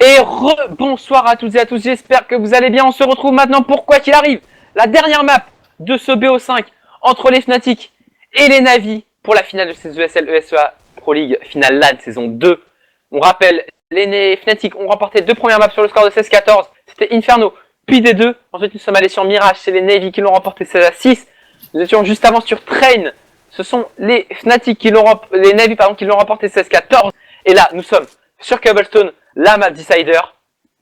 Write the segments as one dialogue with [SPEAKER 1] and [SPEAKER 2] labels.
[SPEAKER 1] Et bonsoir à toutes et à tous, j'espère que vous allez bien. On se retrouve maintenant pour quoi qu'il arrive, la dernière map de ce BO5 entre les Fnatic et les Navi pour la finale de ces ESL ESEA Pro League finale LAN saison 2. On rappelle, les Fnatic ont remporté 2 premières maps sur le score de 16-14, c'était Inferno, puis D2. Ensuite nous sommes allés sur Mirage, c'est les Navi qui l'ont remporté 16-6. Nous étions juste avant sur Train, ce sont les Fnatic qui l'ont les Navi qui l'ont remporté 16-14. Et là nous sommes sur Cobblestone, la map Decider,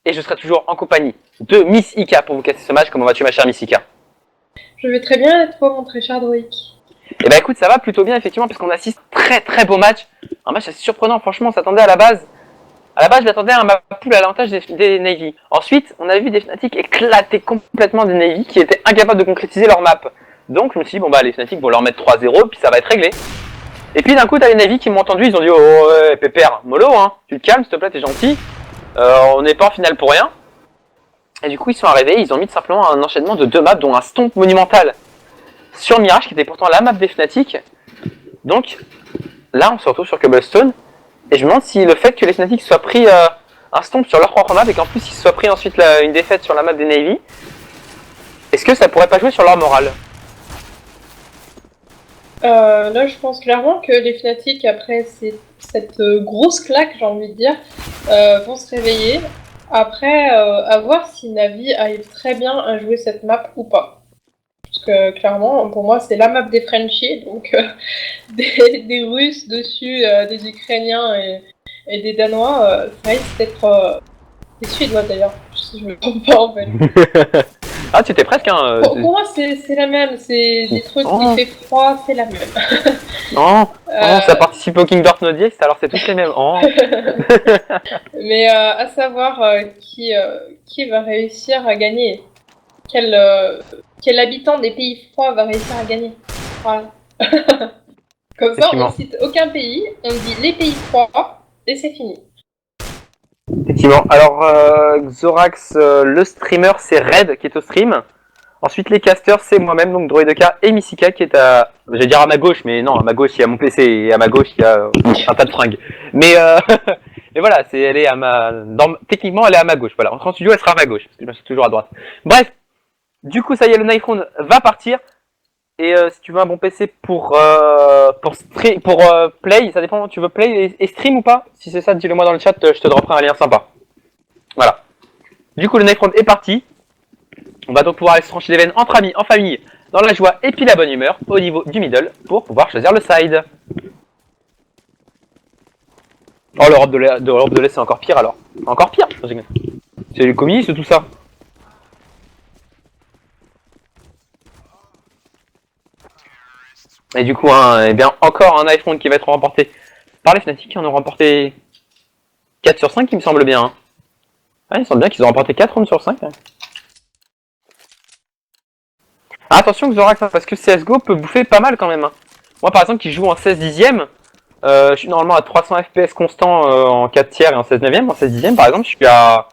[SPEAKER 1] et je serai toujours en compagnie de Miss Ika pour vous casser ce match. Comment vas-tu ma chère Miss Ika?
[SPEAKER 2] Je vais très bien et toi mon très cher Droïc?
[SPEAKER 1] Eh ben écoute, ça va plutôt bien effectivement parce qu'on assiste très beau match. Un match assez surprenant, franchement on s'attendait à la base. À la base je m'attendais à un map pool à l'avantage des Navy. Ensuite on a vu des Fnatic éclater complètement des Navy qui étaient incapables de concrétiser leur map. Donc je me suis dit bon bah les Fnatic vont leur mettre 3-0 puis ça va être réglé. Et puis d'un coup t'as les Navy qui m'ont entendu, ils ont dit oh ouais pépère, mollo hein, tu te calmes s'il te plaît, t'es gentil. On n'est pas en finale pour rien. Et du coup ils sont arrivés, ils ont mis simplement un enchaînement de 2 maps dont un stomp monumental sur Mirage qui était pourtant la map des Fnatic. Donc là on se retrouve sur Cobblestone et je me demande si le fait que les Fnatic soient pris un stomp sur leur propre map et qu'en plus ils soient pris ensuite une défaite sur la map des Navy, est-ce que ça pourrait pas jouer sur leur morale?
[SPEAKER 2] Là je pense clairement que les Fnatic après cette grosse claque j'ai envie de dire vont se réveiller. Après à voir si Navi arrive très bien à jouer cette map ou pas. Parce que clairement pour moi c'est la map des Frenchies, donc des Russes dessus, des Ukrainiens et des Danois, ça risque d'être des Suédois d'ailleurs, si je me trompe pas en fait.
[SPEAKER 1] Ah tu étais presque hein.
[SPEAKER 2] Pour moi c'est la même, c'est des trucs qui fait froid, c'est la même.
[SPEAKER 1] Non, ça participe au King Dwarf Nodiest, alors c'est tous les mêmes. Oh.
[SPEAKER 2] Mais à savoir qui va réussir à gagner. Quel habitant des pays froids va réussir à gagner. Voilà. Comme ça, on cite aucun pays, on dit les pays froids, et c'est fini.
[SPEAKER 1] Effectivement. Alors, Xorax, le streamer, c'est Red qui est au stream. Ensuite, les casters, c'est moi-même, donc Droideka et Missika qui est à... J'allais dire à ma gauche, mais non, à ma gauche, il y a mon PC et à ma gauche, il y a un tas de fringues. Mais voilà, elle est à techniquement, elle est à ma gauche. Voilà, en en studio, elle sera à ma gauche, parce que je suis toujours à droite. Bref, du coup, ça y est, le Knife Round va partir. Et si tu veux un bon PC pour play, ça dépend, tu veux play et stream ou pas? Si c'est ça, dis-le moi dans le chat, je te dropperai un lien sympa. Voilà. Du coup, le Knife Round est parti. On va donc pouvoir aller se trancher les veines entre amis, en famille, dans la joie et puis la bonne humeur, au niveau du middle, pour pouvoir choisir le side. Oh, l'Europe de l'Est, c'est encore pire alors. Encore pire. C'est les communistes, tout ça. Et du coup, eh bien, encore un iPhone qui va être remporté par les Fnatic qui en ont remporté 4 sur 5, il me semble bien. Hein. Ouais, il me semble bien qu'ils ont remporté 4 rounds sur 5. Hein. Ah, attention Xorax, parce que CSGO peut bouffer pas mal quand même. Hein. Moi, par exemple, qui joue en 16 dixième, je suis normalement à 300 FPS constant en 4 tiers et en 16 neuvième. En 16 dixième, par exemple, je suis à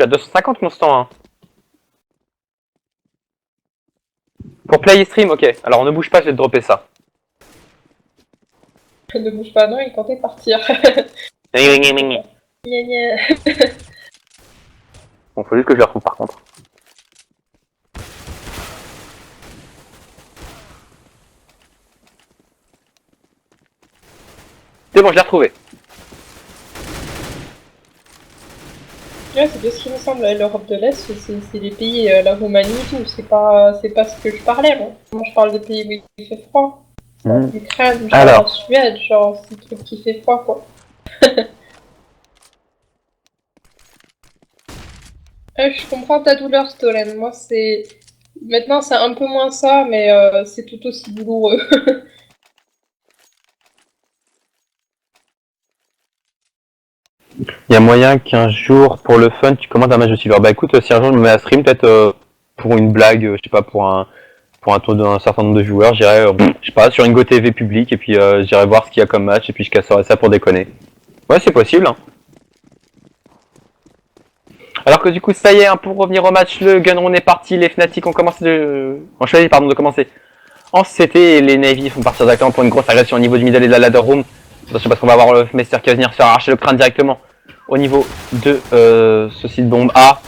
[SPEAKER 1] 250 constant. Hein. Pour play et stream, ok. Alors, on ne bouge pas, je vais te dropper ça.
[SPEAKER 2] Ne bouge pas, non, il comptait partir.
[SPEAKER 1] Bon, faut juste que je le retrouve par contre. C'est bon, je l'ai retrouvé.
[SPEAKER 2] Ouais, c'est de ce qui me semble, l'Europe de l'Est, c'est les pays, la Roumanie et tout, c'est pas ce que je parlais, moi. Moi je parle des pays où il fait froid. L'Ukraine, genre la Suède, genre c'est des trucs qui fait froid quoi. Je comprends ta douleur Stolen, moi c'est... Maintenant c'est un peu moins ça, mais c'est tout aussi douloureux.
[SPEAKER 1] Il y a moyen qu'un jour, pour le fun, tu commandes un match de Silver. Bah écoute, si un jour je me mets à stream, peut-être pour une blague, je sais pas, pour un taux d'un certain nombre de joueurs, j'irai, je sais pas, sur une GoTV publique, et puis j'irai voir ce qu'il y a comme match, et puis je casserai ça pour déconner. Ouais, c'est possible. Hein. Alors que du coup, ça y est, hein, pour revenir au match, le Gunrun est parti, les Fnatic ont choisi de commencer en CT, et les Navy font partir directement pour une grosse agression au niveau du middle et de la ladder room. Attention parce qu'on va avoir le Mester qui va venir se faire arracher le crâne directement au niveau de ce site bombe A.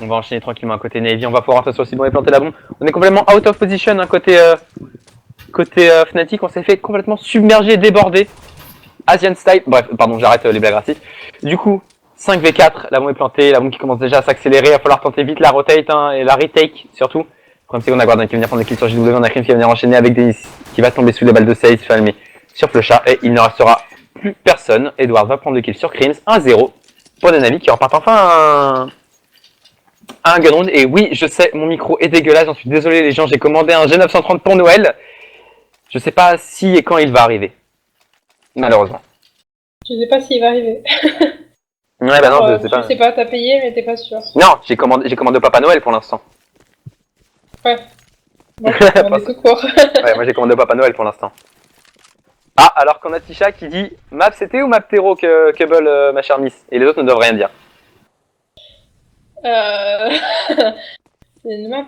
[SPEAKER 1] On va enchaîner tranquillement à côté Navy. On va pouvoir rentrer sur le site bombe et planter la bombe. On est complètement out of position hein, côté Fnatic. On s'est fait complètement submerger, déborder. Asian style. Bref, pardon, j'arrête les blagues racistes. Du coup, 5v4, la bombe est plantée, la bombe qui commence déjà à s'accélérer. Il va falloir tenter vite la rotate hein, et la retake surtout. Le problème c'est qu'on a Guardian qui va venir prendre le kill sur JW, on a Krim qui va venir enchaîner avec Denis qui va tomber sous les balles de Sage, Falmé sur Flusha et il ne restera plus personne. Edward va prendre le kill sur Krims, 1-0 pour des Navi qui repartent enfin un gun round. Et oui, je sais, mon micro est dégueulasse, j'en suis désolé les gens, j'ai commandé un G930 pour Noël. Je sais pas si et quand il va arriver, malheureusement.
[SPEAKER 2] Je sais pas s'il va arriver.
[SPEAKER 1] Ouais bah non, je sais pas.
[SPEAKER 2] Tu sais pas, t'as payé mais t'es pas sûr.
[SPEAKER 1] Non, j'ai commandé au Papa Noël pour l'instant.
[SPEAKER 2] Ouais. Bon, on est tout court.
[SPEAKER 1] Ouais, moi j'ai commandé au Papa Noël pour l'instant. Ah, alors qu'on a Tisha qui dit Map CT ou Map Tero que Cable ma chère Miss. Et les autres ne doivent rien dire.
[SPEAKER 2] C'est une map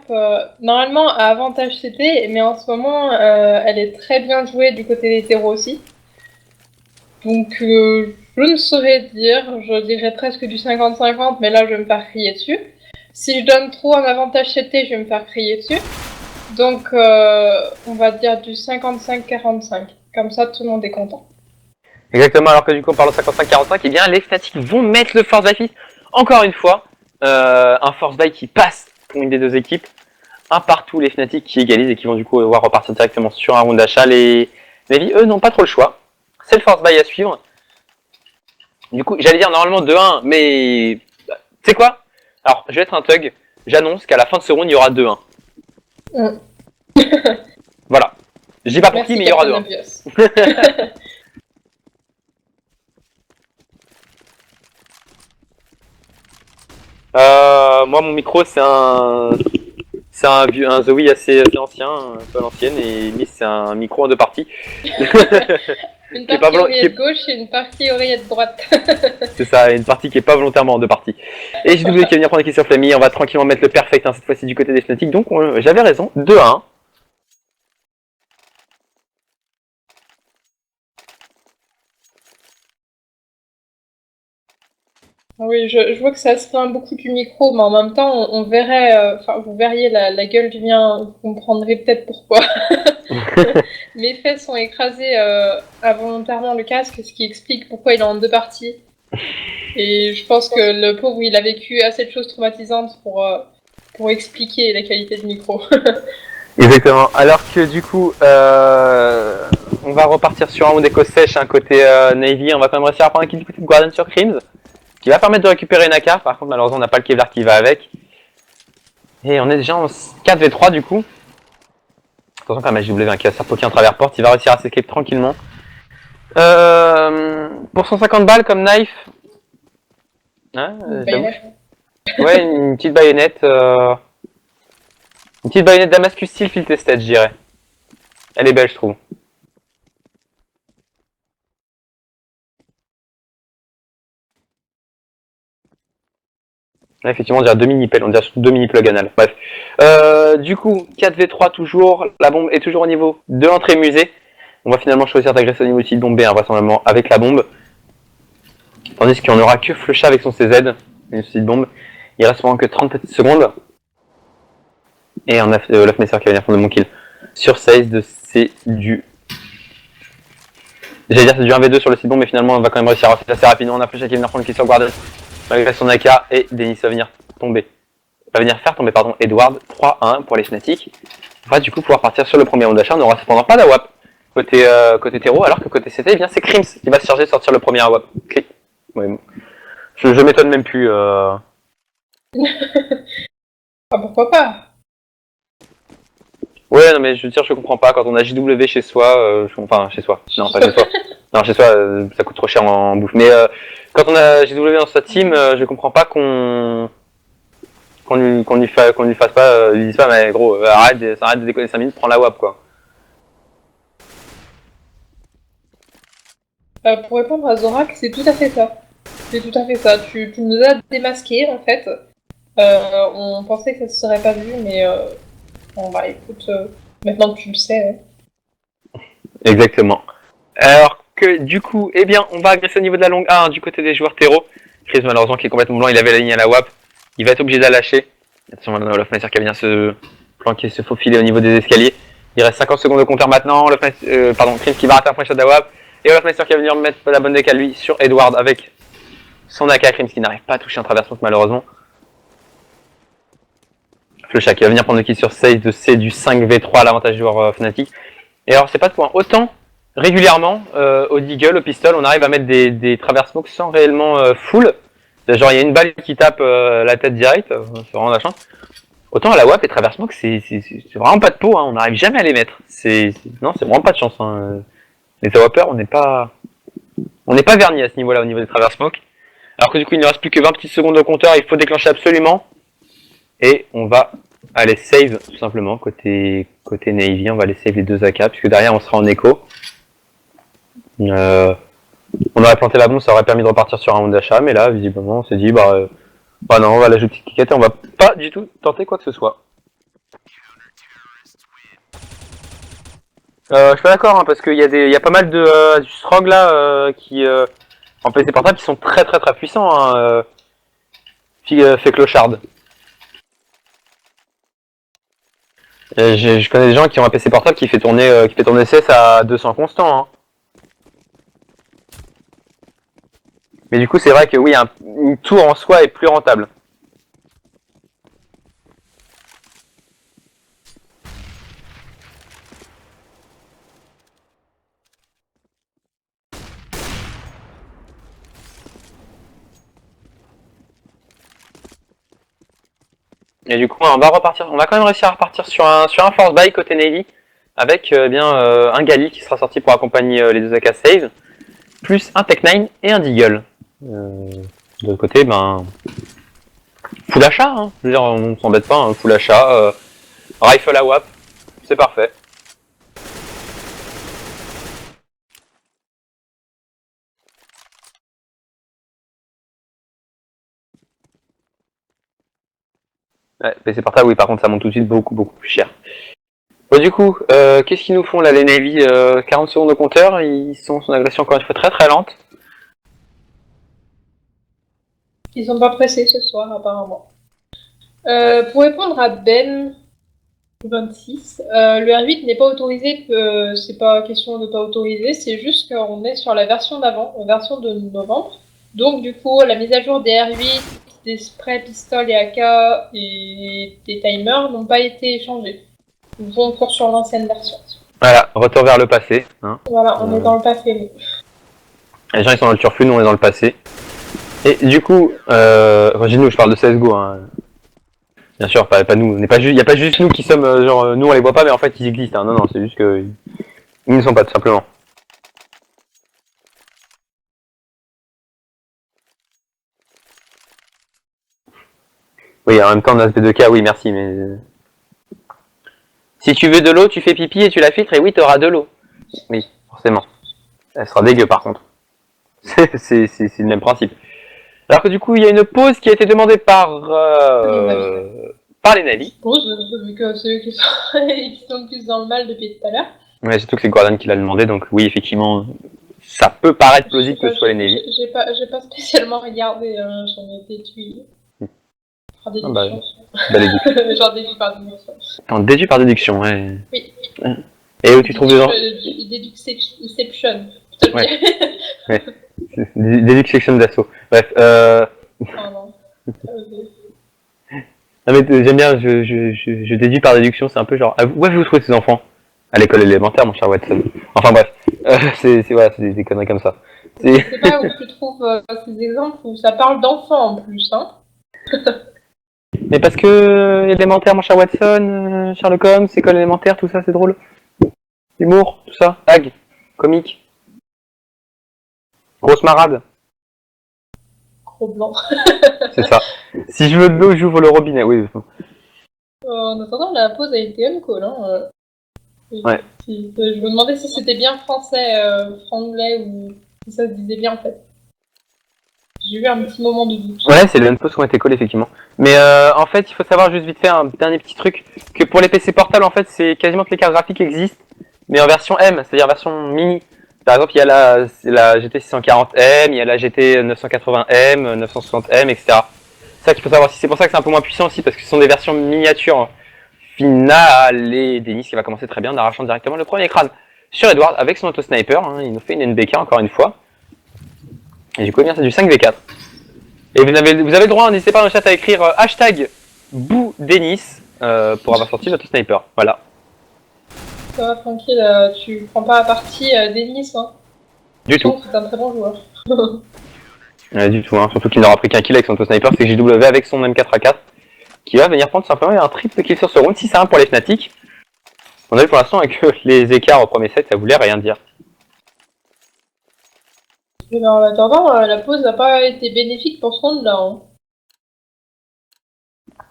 [SPEAKER 2] normalement à avantage CT, mais en ce moment elle est très bien jouée du côté des terreaux aussi. Donc je ne saurais dire, je dirais presque du 50-50, mais là je vais me faire crier dessus. Si je donne trop un avantage CT, je vais me faire crier dessus. Donc on va dire du 55-45. Comme ça tout le monde est content.
[SPEAKER 1] Exactement, alors que du coup on parle de 55-45, et bien les Fnatic vont mettre le Force Buy encore une fois. Un Force Buy qui passe pour une des deux équipes. Un partout les Fnatic qui égalisent et qui vont du coup devoir repartir directement sur un round d'achat. Les Navy eux n'ont pas trop le choix. C'est le Force Buy à suivre. Du coup j'allais dire normalement 2-1, mais tu sais quoi? Alors je vais être un thug, j'annonce qu'à la fin de ce round il y aura 2-1. Voilà. Je dis pas pour qui, mais il y aura 2-1. Moi mon micro c'est un Zowie assez ancien, un peu à l'ancienne, et Miss c'est un micro en deux parties.
[SPEAKER 2] Une partie oreillette gauche et une partie oreillette droite.
[SPEAKER 1] C'est ça, une partie qui est pas volontairement en deux parties. Et JW qui va venir prendre la question sur Flammy, on va tranquillement mettre le perfect hein, cette fois-ci du côté des Fnatic, donc j'avais raison, 2-1.
[SPEAKER 2] Oui, je vois que ça se plaint beaucoup du micro, mais en même temps, on verrait, vous verriez la gueule du mien, vous comprendrez peut-être pourquoi. Mes fesses sont écrasées involontairement le casque, ce qui explique pourquoi il est en deux parties. Et je pense que le pauvre, il a vécu assez de choses traumatisantes pour expliquer la qualité du micro.
[SPEAKER 1] Exactement. Alors que du coup, on va repartir sur un round éco sèche hein, côté Navy. On va quand même réussir à prendre un kill du côté de Guardian sur Krims, qui va permettre de récupérer Naka. Par contre, malheureusement, on n'a pas le Kevlar qui va avec. Et on est déjà en 4v3 du coup. Attention quand même, JW qui va se faire poker en travers porte. Il va réussir à s'escape tranquillement. Pour 150 balles comme knife. Hein, ouais, une petite baïonnette. Une petite baïonnette Damascus Steel Field Tested, je dirais. Elle est belle, je trouve. Là, effectivement, on dirait deux mini-pelles, on dirait surtout deux mini-plugs anal. Bref. Du coup, 4v3 toujours. La bombe est toujours au niveau de l'entrée musée. On va finalement choisir d'agresser au niveau de bombe B, hein, vraisemblablement, avec la bombe. Tandis qu'on n'aura que Flusha avec son CZ, une site bombe. Il reste vraiment que 30 petites secondes. Et on a Lofmesser qui va venir prendre mon kill. Sur 16 c'est du... J'allais dire c'est du 1v2 sur le site bombe, mais finalement on va quand même réussir à faire assez rapidement. On a Flusha qui va venir prendre le kill sur Guardian, malgré son AK, et Denis va venir tomber. Va venir faire tomber, pardon, Edward, 3-1 pour les Fnatic. On va du coup pouvoir partir sur le premier round d'achat. On n'aura cependant pas d'AWAP côté Tero, alors que côté CT, eh bien c'est Krims qui va se charger de sortir le premier AWAP. Okay. Ouais, bon. Je m'étonne même plus.
[SPEAKER 2] Ah, pourquoi pas?
[SPEAKER 1] Ouais, non mais je veux dire, je comprends pas, quand on a JW chez soi, enfin chez soi, non pas chez soi, non chez soi ça coûte trop cher en bouffe, mais quand on a JW dans sa team, je comprends pas qu'on lui fasse pas, lui dise pas mais gros, arrête de déconner 5 minutes, prends la WAP quoi.
[SPEAKER 2] Pour répondre à Zorak, c'est tout à fait ça. C'est tout à fait ça. Tu nous as démasqué en fait. On pensait que ça se serait pas vu, mais bon bah écoute, maintenant que tu le sais.
[SPEAKER 1] Exactement. Alors que du coup, eh bien, on va agresser au niveau de la longue A hein, du côté des joueurs terreau. Chris malheureusement qui est complètement blanc, il avait la ligne à la WAP. Il va être obligé de la lâcher. Attention, Olofmeister qui vient se planquer, se faufiler au niveau des escaliers. Il reste 50 secondes de compteur maintenant. Chris qui va rater un point shot de la WAP. Et Olofmeister qui va venir mettre la bonne décale lui sur Edward avec son AK. Chris qui n'arrive pas à toucher un travers smoke malheureusement. Flesha qui va venir prendre le kill sur Sage de C du 5v3 à l'avantage du joueur Fnatic. Et alors c'est pas de point. Autant régulièrement au Deagle, au pistol, on arrive à mettre des travers smoke sans réellement full. Genre il y a une balle qui tape la tête direct, c'est vraiment la chance. Autant à la WAP, les travers smoke, c'est vraiment pas de peau, hein. On n'arrive jamais à les mettre. Non, c'est vraiment pas de chance. Hein. Les AWPers, on n'est pas vernis à ce niveau-là au niveau des travers smoke. Alors que du coup il ne reste plus que 20 petites secondes au compteur, il faut déclencher absolument. Et on va aller save tout simplement côté Navy, on va aller save les deux AK puisque derrière on sera en écho. On aurait planté la bombe, ça aurait permis de repartir sur un round d'achat, mais là visiblement on s'est dit bah non, on va la jouer petite kickette et on va pas du tout tenter quoi que ce soit. Je suis pas d'accord hein, parce qu'il y a pas mal de du Strog là qui en PC portable qui sont très puissants hein, fait clochard. Je connais des gens qui ont un PC portable qui fait tourner CS à 200 constant. Hein. Mais du coup, c'est vrai que oui, une tour en soi est plus rentable. Et du coup, on va quand même réussir à repartir sur un force buy côté Navy avec un Gali qui sera sorti pour accompagner les deux AK save, plus un Tech9 et un Deagle. De l'autre côté, full achat, hein. Je veux dire, on s'embête pas, hein, full achat, rifle à WAP, c'est parfait. Ouais, PC portable, oui, par contre, ça monte tout de suite beaucoup plus cher. Bon, du coup, qu'est-ce qu'ils nous font là, les Navy 40 secondes au compteur, ils sont son agression encore une fois très lente.
[SPEAKER 2] Ils sont pas pressés ce soir, apparemment. Pour répondre à Ben 26, le R8 n'est pas autorisé, c'est pas question de pas autoriser, c'est juste qu'on est sur la version d'avant, la version de novembre. Donc du coup, la mise à jour des R8, des sprays, pistoles et AK et des timers n'ont pas été échangés. Ils vont encore sur l'ancienne version.
[SPEAKER 1] Voilà, retour vers le passé. Hein.
[SPEAKER 2] Voilà, on est dans le passé.
[SPEAKER 1] Les gens ils sont dans le turfu, nous on est dans le passé. Et du coup, quand je dis nous, je parle de CSGO. Hein. Bien sûr, pas nous. Il n'y a pas juste nous qui sommes, nous on les voit pas, mais en fait ils existent. Hein. Non, c'est juste que ils ne sont pas tout simplement. Oui, en même temps, on a SP2K, oui, merci, mais... Si tu veux de l'eau, tu fais pipi et tu la filtres, et oui, tu auras de l'eau. Oui, forcément. Elle sera dégueu, par contre. C'est le même principe. Alors que du coup, il y a une pause qui a été demandée par les Navis.
[SPEAKER 2] Pause, vu que c'est eux qui sont plus dans le mal depuis tout à l'heure.
[SPEAKER 1] Ouais, surtout que c'est Gordon qui l'a demandé, donc oui, effectivement, ça peut paraître plausible que ce soit les Navis.
[SPEAKER 2] J'ai pas spécialement regardé, hein, j'en ai déduit. Par déduction. J'en déduis par déduction.
[SPEAKER 1] T'en déduis par déduction, ouais.
[SPEAKER 2] Oui.
[SPEAKER 1] Et où tu trouves dedans
[SPEAKER 2] Deduction.
[SPEAKER 1] Ouais. Ouais. Deduction d'assaut. Bref,
[SPEAKER 2] Pardon.
[SPEAKER 1] Non mais j'aime bien, je déduis par déduction, c'est un peu genre, où avez-vous trouvé ces enfants? À l'école élémentaire, mon cher Watson. Enfin bref, c'est des conneries comme ça.
[SPEAKER 2] Je sais pas où tu trouves ces exemples où ça parle d'enfants en plus, hein.
[SPEAKER 1] Mais parce que élémentaire, mon cher Watson, Sherlock Holmes, école élémentaire, tout ça, c'est drôle. Humour, tout ça, blague, comique. Grosse marade.
[SPEAKER 2] Gros blanc.
[SPEAKER 1] C'est ça. Si je veux de l'eau, j'ouvre le robinet, oui.
[SPEAKER 2] En attendant, la pause a été call, hein.
[SPEAKER 1] Ouais.
[SPEAKER 2] Je me demandais si c'était bien français, franglais, ou si ça se disait bien en fait. J'ai eu un petit moment de doute.
[SPEAKER 1] Ouais, c'est les mêmes poses qui ont été collées, effectivement. Mais en fait, il faut savoir juste vite fait un dernier petit truc, que pour les PC portables, en fait, c'est quasiment que les cartes graphiques existent, mais en version M, c'est-à-dire version mini. Par exemple, il y a la GT 640M, il y a la GT 980M, 960M, etc. C'est ça qu'il faut savoir. C'est pour ça que c'est un peu moins puissant aussi, parce que ce sont des versions miniatures finales. Et Denis qui va commencer très bien en arrachant directement le premier crâne sur Edward avec son auto-sniper. Hein. Il nous fait une NBK encore une fois. Et du coup, bien, c'est du 5v4. Et vous avez le droit, n'hésitez pas dans le chat à écrire hashtag BouDenis pour avoir sorti votre sniper. Voilà.
[SPEAKER 2] Ça va, tranquille, tu prends pas à partie Denis, hein.
[SPEAKER 1] Du tout.
[SPEAKER 2] C'est un très bon joueur.
[SPEAKER 1] Du tout, hein. Surtout qu'il n'aura pris qu'un kill avec son auto-sniper, c'est JW avec son M4A4 qui va venir prendre simplement un triple kill sur ce round, 6-1 pour les Fnatic. On a vu pour l'instant que les écarts au premier set, ça voulait rien dire.
[SPEAKER 2] Mais en attendant, la pause n'a pas été bénéfique pour ce round-là. Hein.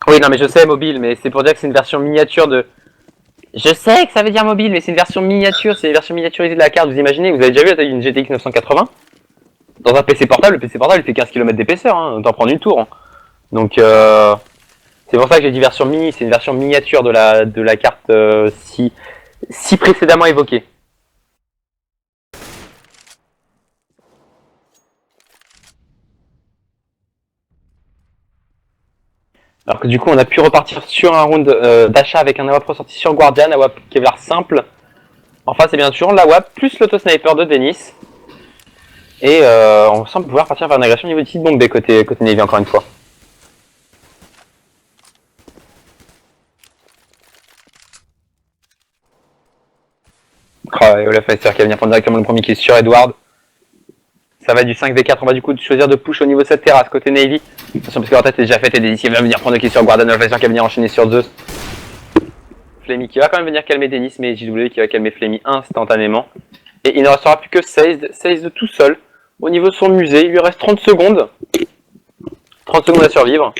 [SPEAKER 1] Oui, non mais je sais, mobile, mais c'est pour dire que c'est une version miniature de... Je sais que ça veut dire mobile, mais c'est une version miniature, c'est une version miniaturisée de la carte, vous imaginez, vous avez déjà vu la taille d'une GTX 980 dans un PC portable, le PC portable il fait 15 km d'épaisseur, hein, on t'en prend une tour. Hein. Donc c'est pour ça que j'ai dit version mini, c'est une version miniature de la carte si précédemment évoquée. Alors que du coup on a pu repartir sur un round d'achat avec un AWP ressorti sur Guardian, AWP Kevlar simple. Enfin c'est bien sûr l'AWP plus l'auto-sniper de Denis. Et on semble pouvoir partir vers une agression niveau 10 bombe côté Navy encore une fois. Oh, et Olaf Heister qui va venir prendre directement le premier kill sur Edward. Ça va du 5v4, on va du coup choisir de push au niveau de cette terrasse côté Navy. Attention parce que leur tête est déjà faite et Denis qui va venir prendre le kill sur Guardian, Olaf Heister qui va venir enchaîner sur Zeus. Flammy qui va quand même venir calmer Denis, mais JW qui va calmer Flammy instantanément. Et il ne restera plus que Sazed tout seul. Au niveau de son musée, il lui reste 30 secondes. 30 secondes à survivre.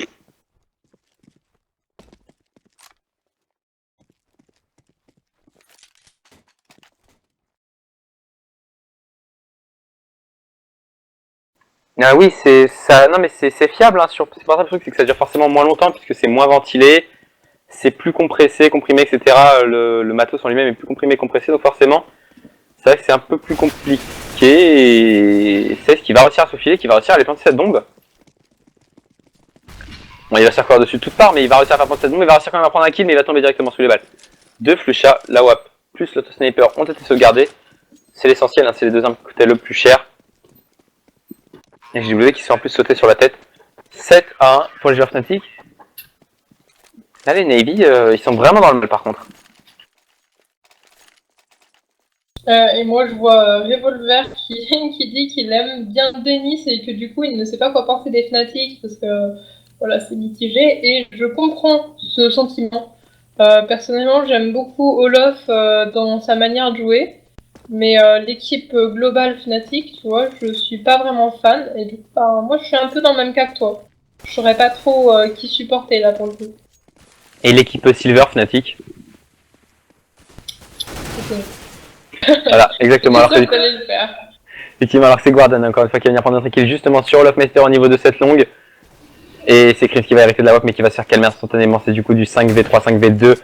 [SPEAKER 1] Ah oui, c'est ça. Non mais c'est fiable. Hein, c'est pas ça le truc, c'est que ça dure forcément moins longtemps puisque c'est moins ventilé, c'est plus compressé, comprimé, etc. Le matos en lui-même est plus comprimé, compressé, donc forcément, c'est vrai que c'est un peu plus compliqué. Et c'est ce qui va réussir à se filer, qui va réussir à aller planter cette bombe. Bon, il va se faire courir dessus de toutes parts, mais il va réussir à faire planter cette bombe. Il va réussir quand même à prendre un kill, mais il va tomber directement sous les balles. Deux Flusha, la WAP plus l'auto-sniper ont été sauvegardés. C'est l'essentiel, hein, c'est les deux armes qui coûtaient le plus cher. Et JW qui se fait en plus sauter sur la tête. 7-1 pour les joueurs Fnatic. Là les Navy, ils sont vraiment dans le mal par contre.
[SPEAKER 2] Et moi je vois Revolver qui dit qu'il aime bien Denis et que du coup il ne sait pas quoi penser des Fnatic parce que voilà c'est mitigé et je comprends ce sentiment. Personnellement j'aime beaucoup Olof dans sa manière de jouer. Mais l'équipe globale Fnatic, tu vois, je suis pas vraiment fan. Et du coup, moi, je suis un peu dans le même cas que toi. Je saurais pas trop qui supporter là pour le coup.
[SPEAKER 1] Et l'équipe Silver Fnatic. Voilà, exactement. Alors effectivement, alors c'est Guardian encore une fois qui va venir prendre notre kill justement sur Olofmeister au niveau de cette longue. Et c'est Chris qui va hériter de la WAP mais qui va se faire calmer instantanément. C'est du coup du 5v3, 5v2.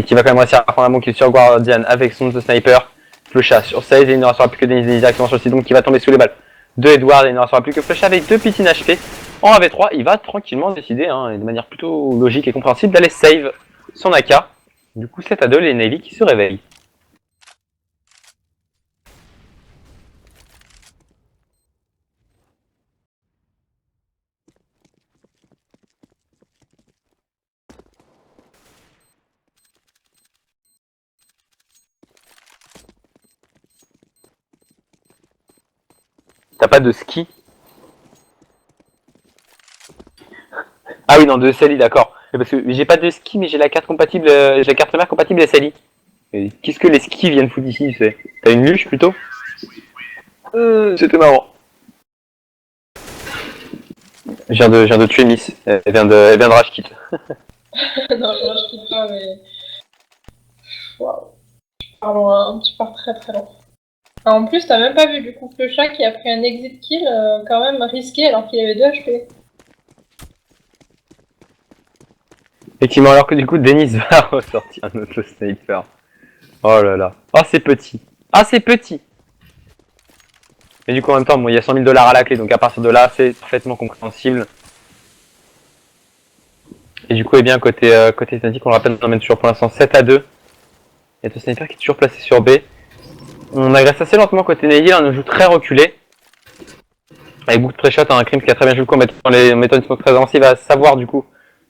[SPEAKER 1] Qui va quand même réussir à prendre un bon kill sur Guardian avec son sniper. Flusha sur 16 et il ne restera plus que Denis directement sur le site donc qui va tomber sous les balles de Edward et il ne restera plus que Flusha avec 2 pitines HP en AV3. Il va tranquillement décider de manière plutôt logique et compréhensible d'aller save son AK. Du coup 7-2 les Navy qui se réveillent. T'as pas de ski? Ah oui non de SLI d'accord. Parce que j'ai pas de ski mais j'ai la carte compatible, j'ai la carte mère compatible SLI. Qu'est-ce que les skis viennent foutre ici? T'as une luche plutôt? C'était marrant. Je viens de tuer Miss. Elle vient de rage kit.
[SPEAKER 2] Non, je quitte pas, mais. Waouh. Tu pars très très loin. En plus, t'as même pas vu du coup le chat qui a pris un exit kill quand même risqué alors qu'il avait 2 HP.
[SPEAKER 1] Effectivement, alors que du coup, Denis va ressortir notre sniper. Oh là là. Oh, c'est petit. Ah, c'est petit. Mais du coup, en même temps, bon, il y a 100 000 $ à la clé, donc à partir de là, c'est parfaitement compréhensible. Et du coup, eh bien, côté Fnatic, on le rappelle, on emmène toujours pour l'instant 7-2. Il y a deux snipers qui est toujours placé sur B. On agresse assez lentement côté Navy, on joue très reculé. Avec beaucoup de pré-shot, un Crims qui a très bien joué le coup en mettant une smoke très avancée, il va savoir du coup,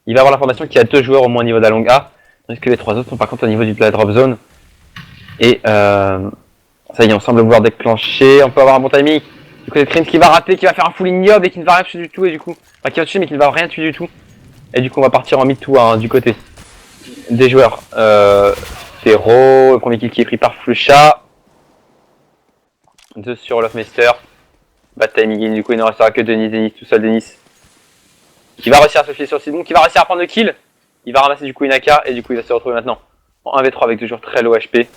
[SPEAKER 1] il va avoir l'information qu'il y a 2 joueurs au moins au niveau de la longue A, tandis que les 3 autres sont par contre au niveau de la drop zone. Et ça y est, on semble pouvoir déclencher, on peut avoir un bon timing. Du côté de Crims qui va rater, qui va faire un full ignob et qui ne va rien tuer du tout, et du coup, enfin qui va tuer mais qui ne va rien tuer du tout. Et du coup, on va partir en mid-tour hein, du côté des joueurs. Zero, le premier kill qui est pris par Flusha. 2 sur Lovemeister. Bad timing, du coup il ne restera que Denis tout seul, Denis. Qui va réussir à se filer sur Sidon, qui va réussir à prendre le kill. Il va ramasser du coup une AK et du coup il va se retrouver maintenant en 1v3 avec toujours très low HP.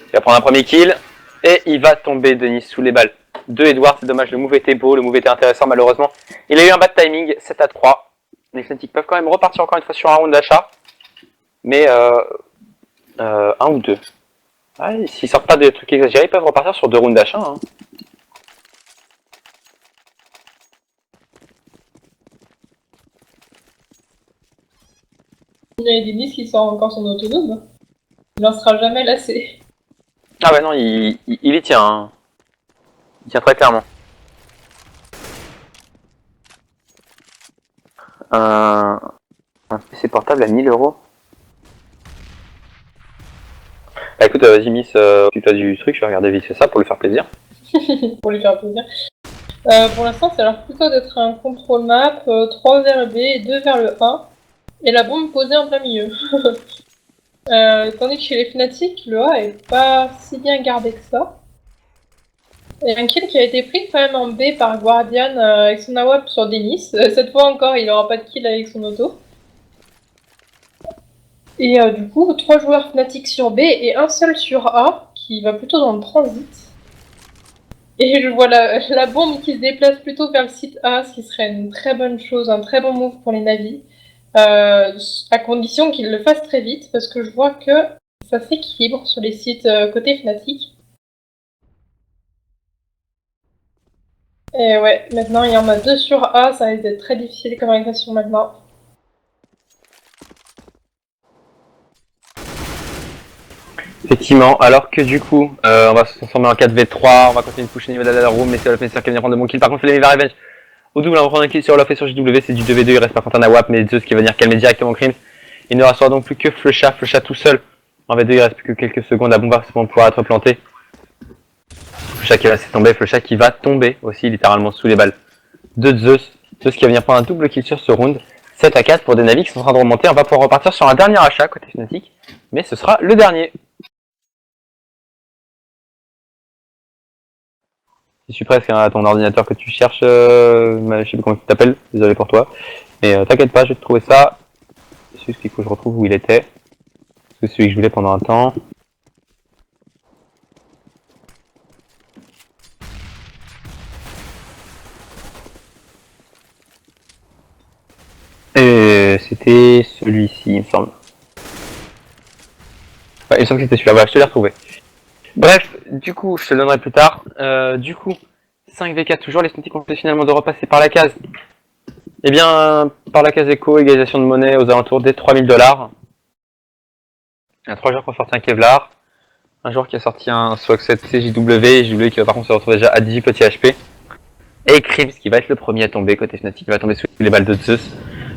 [SPEAKER 1] Il va prendre un premier kill et il va tomber Denis sous les balles de Edward. C'est dommage, le move était beau, le move était intéressant malheureusement. Il a eu un bad timing, 7-3. Les Fnatic peuvent quand même repartir encore une fois sur un round d'achat. Mais un ou deux. Ah, s'ils sortent pas de trucs exagérés, ils peuvent repartir sur 2 rounds d'achat. Hein.
[SPEAKER 2] Il y a Denis qui sort encore son autonome. Il n'en sera jamais lassé.
[SPEAKER 1] Ah bah non, il y tient. Hein. Il tient très clairement. Un PC portable à 1000 €. Bah écoute, vas-y Miss, occupe-toi du truc, je vais regarder vite fait ça pour lui faire plaisir.
[SPEAKER 2] Pour lui faire plaisir. Pour l'instant, ça a l'air plutôt d'être un contrôle map, 3 vers B et 2 vers le A. Et la bombe posée en plein milieu. Tandis que chez les Fnatic, le A est pas si bien gardé que ça. Il y a un kill qui a été pris quand même en B par Guardian avec son AWP sur Denis. Cette fois encore, il n'aura pas de kill avec son auto. Et du coup, 3 joueurs Fnatic sur B et un seul sur A qui va plutôt dans le transit. Et je vois la bombe qui se déplace plutôt vers le site A, ce qui serait une très bonne chose, un très bon move pour les navis. À condition qu'il le fasse très vite, parce que je vois que ça s'équilibre sur les sites côté Fnatic. Et ouais, maintenant il y en a 2 sur A, ça risque d'être très difficile comme régression maintenant.
[SPEAKER 1] Effectivement, alors que du coup, on va se transformer en 4v3, on va continuer de pusher au niveau de la room, mais c'est Lovemeister qui vient prendre de bons kills. Par contre, les va revenge au double, on va prendre un kill sur Love et sur JW, c'est du 2v2, il reste par contre un AWAP, mais Zeus qui va venir calmer directement Crims. Il ne restera donc plus que Flusha tout seul. En V2, il reste plus que quelques secondes, la bombe va pouvoir être plantée. Flusha qui va se tomber, Flusha qui va tomber aussi littéralement sous les balles de Zeus. Zeus qui va venir prendre un double kill sur ce round. 7-4 pour des navires qui sont en train de remonter. On va pouvoir repartir sur un dernier achat côté Fnatic, mais ce sera le dernier. Je suis presque à ton ordinateur que tu cherches, je sais pas comment tu t'appelles, désolé pour toi. Mais t'inquiète pas, je vais te trouver ça. C'est juste qu'il faut que je retrouve où il était. C'est celui que je voulais pendant un temps. Et c'était celui-ci, il me semble. Ouais, il me semble que c'était celui-là, voilà, je te l'ai retrouvé. Bref, du coup, je te le donnerai plus tard. Du coup, 5v4 toujours, les Fnatic ont fait finalement de repasser par la case. Eh bien, par la case éco, égalisation de monnaie aux alentours des 3000 $. Il y a 3 joueurs qui ont sorti un Kevlar. Un joueur qui a sorti un Swag7 CJW, JW qui va par contre se retrouver déjà à 18 petits HP. Et Crims qui va être le premier à tomber côté Fnatic, qui va tomber sous les balles de Zeus.